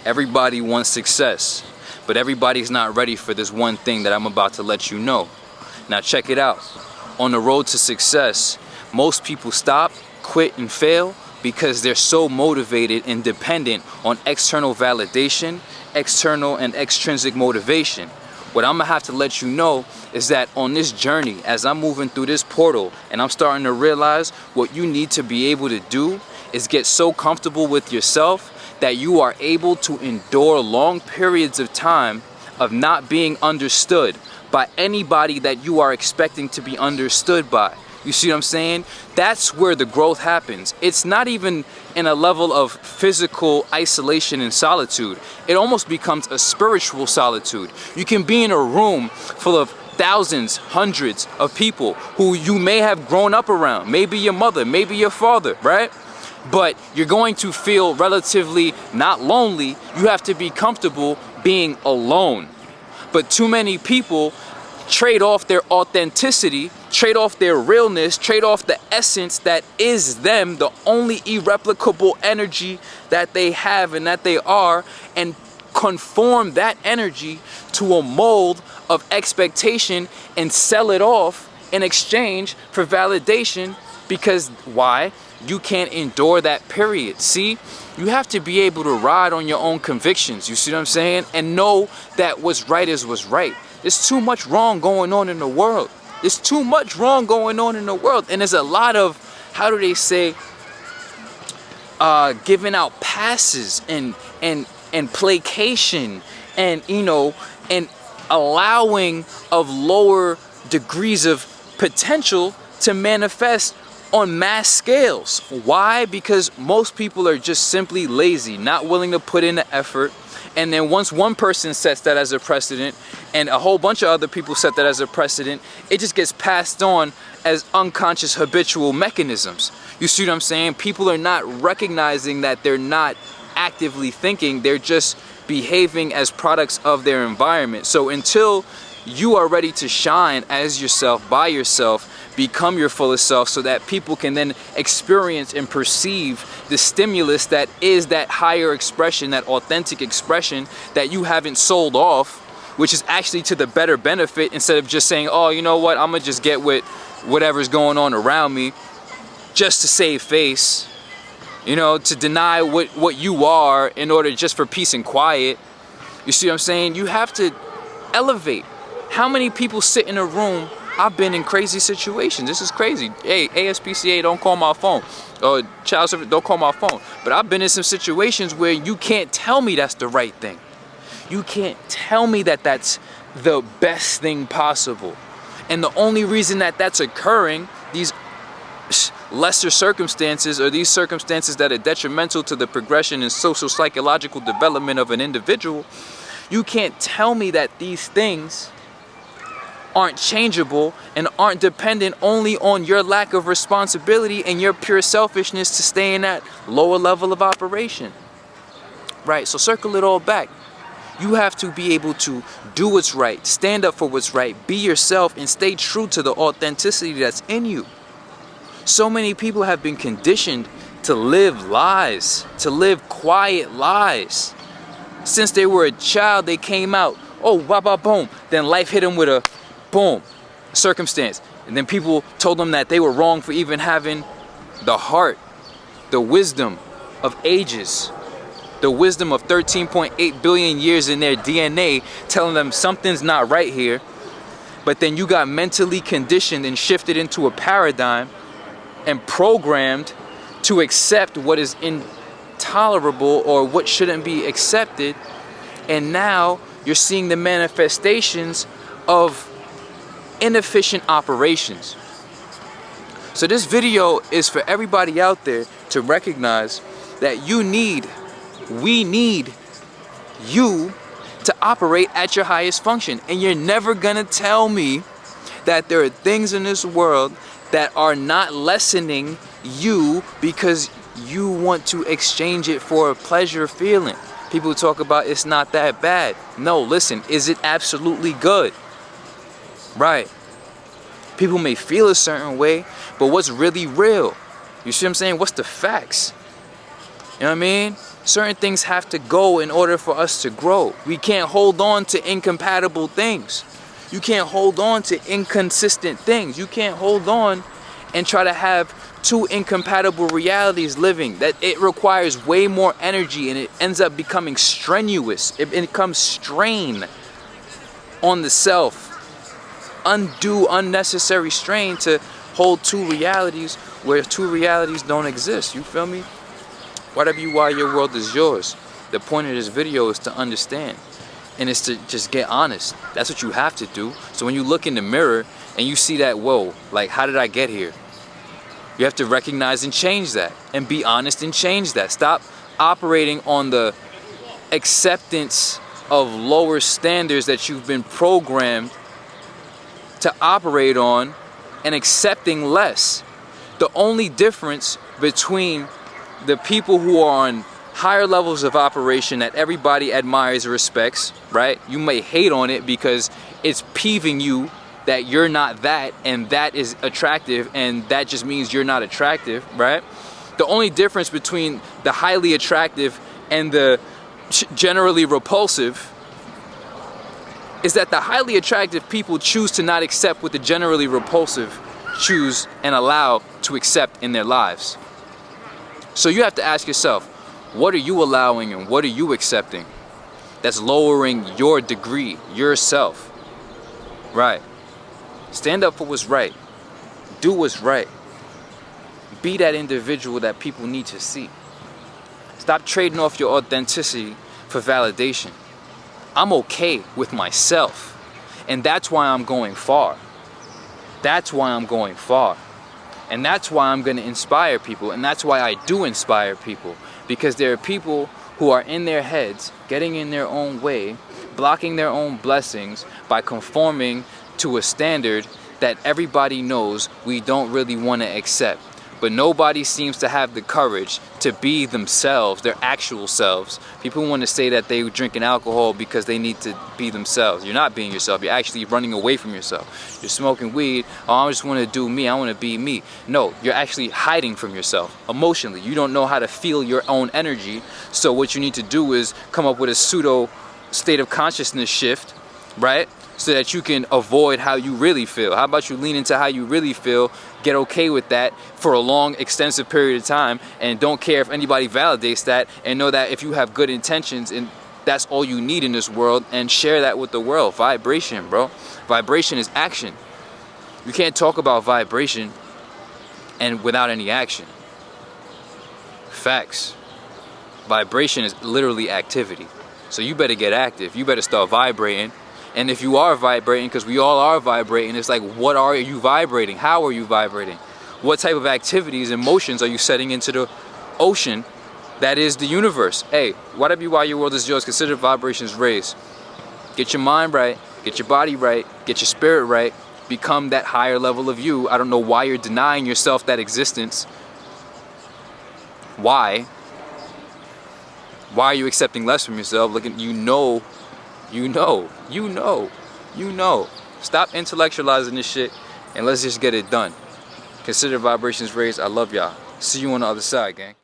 Everybody wants success, but everybody's not ready for this one thing that I'm about to let you know. Now check it out. On the road to success, most people stop, quit, and fail because they're so motivated and dependent on external validation, external and extrinsic motivation. What I'm gonna have to let you know is that on this journey, as I'm moving through this portal and I'm starting to realize what you need to be able to do is get so comfortable with yourself that you are able to endure long periods of time of not being understood by anybody that you are expecting to be understood by. You see what I'm saying? That's where the growth happens. It's not even in a level of physical isolation and solitude. It almost becomes a spiritual solitude. You can be in a room full of thousands, hundreds of people who you may have grown up around. Maybe your mother, maybe your father, right? But you're going to feel relatively not lonely. You have to be comfortable being alone. But too many people trade off their authenticity, trade off their realness, trade off the essence that is them, the only irreplicable energy that they have and that they are, and conform that energy to a mold of expectation and sell it off in exchange for validation. Because why? You can't endure that period. See, you have to be able to ride on your own convictions. You see what I'm saying? And know that what's right is what's right. There's too much wrong going on in the world. There's too much wrong going on in the world. And there's a lot of, how do they say, giving out passes and placation and, you know, and allowing of lower degrees of potential to manifest on mass scales. Why? Because most people are just simply lazy, not willing to put in the effort. And then once one person sets that as a precedent and a whole bunch of other people set that as a precedent, it just gets passed on as unconscious habitual mechanisms. You see what I'm saying? People are not recognizing that they're not actively thinking, they're just behaving as products of their environment. So until you are ready to shine as yourself, by yourself, become your fullest self, so that people can then experience and perceive the stimulus that is that higher expression, that authentic expression that you haven't sold off, which is actually to the better benefit, instead of just saying, oh, you know what, I'm gonna just get with whatever's going on around me just to save face, you know, to deny what you are in order just for peace and quiet. You see what I'm saying? You have to elevate. How many people sit in a room? I've been in crazy situations. This is crazy. Hey, ASPCA, don't call my phone. Or child service, don't call my phone. But I've been in some situations where you can't tell me that's the right thing. You can't tell me that that's the best thing possible. And the only reason that that's occurring, these lesser circumstances, or these circumstances that are detrimental to the progression and social psychological development of an individual, you can't tell me that these things aren't changeable and aren't dependent only on your lack of responsibility and your pure selfishness to stay in that lower level of operation. Right? So circle it all back. You have to be able to do what's right, stand up for what's right, be yourself, and stay true to the authenticity that's in you. So many people have been conditioned to live lies, to live quiet lies. Since they were a child, they came out, oh, boom. Then life hit them with a boom, circumstance. And then people told them that they were wrong for even having the heart, the wisdom of ages, the wisdom of 13.8 billion years in their DNA, telling them something's not right here. But then you got mentally conditioned and shifted into a paradigm and programmed to accept what is intolerable or what shouldn't be accepted. And now you're seeing the manifestations of inefficient operations. So this video is for everybody out there to recognize that we need you to operate at your highest function. And you're never gonna tell me that there are things in this world that are not lessening you because you want to exchange it for a pleasure feeling. People talk about it's not that bad. No, listen, is it absolutely good? Right. People may feel a certain way, but what's really real? You see what I'm saying? What's the facts? You know what I mean? Certain things have to go in order for us to grow. We can't hold on to incompatible things. You can't hold on to inconsistent things. You can't hold on and try to have two incompatible realities living. That it requires way more energy, and it ends up becoming strenuous. It becomes strain on the self. Undue, unnecessary strain to hold two realities where two realities don't exist. You feel me? 𝑦𝑊𝑦, your world is yours. The point of this video is to understand, and it's to just get honest. That's what you have to do. So when you look in the mirror and you see that, whoa, like, how did I get here? You have to recognize and change that, and be honest and change that. Stop operating on the acceptance of lower standards that you've been programmed to operate on, and accepting less. The only difference between the people who are on higher levels of operation that everybody admires and respects, right? You may hate on it because it's peeving you that you're not that, and that is attractive, and that just means you're not attractive, right? The only difference between the highly attractive and the generally repulsive is that the highly attractive people choose to not accept what the generally repulsive choose and allow to accept in their lives. So you have to ask yourself, what are you allowing and what are you accepting that's lowering your degree, yourself? Right. Stand up for what's right. Do what's right. Be that individual that people need to see. Stop trading off your authenticity for validation. I'm okay with myself, and that's why I'm going far. That's why I'm going far. And that's why I'm going to inspire people, and that's why I do inspire people, because there are people who are in their heads, getting in their own way, blocking their own blessings by conforming to a standard that everybody knows we don't really want to accept. But nobody seems to have the courage to be themselves, their actual selves. People want to say that they're drinking alcohol because they need to be themselves. You're not being yourself. You're actually running away from yourself. You're smoking weed. Oh, I just want to do me. I want to be me. No, you're actually hiding from yourself emotionally. You don't know how to feel your own energy. So what you need to do is come up with a pseudo state of consciousness shift, right? So that you can avoid how you really feel. How about you lean into how you really feel, get okay with that for a long, extensive period of time, and don't care if anybody validates that, and know that if you have good intentions, and that's all you need in this world, and share that with the world. Vibration, bro. Vibration is action. You can't talk about vibration and without any action. Facts. Vibration is literally activity. So you better get active. You better start vibrating. And if you are vibrating, because we all are vibrating, it's like, what are you vibrating? How are you vibrating? What type of activities and motions are you setting into the ocean that is the universe? Hey, 𝑦𝑊𝑦, your world is yours. Consider vibrations raised. Get your mind right. Get your body right. Get your spirit right. Become that higher level of you. I don't know why you're denying yourself that existence. Why? Why are you accepting less from yourself? Look at, you know. Stop intellectualizing this shit and let's just get it done. Consider vibrations raised. I love y'all. See you on the other side, gang.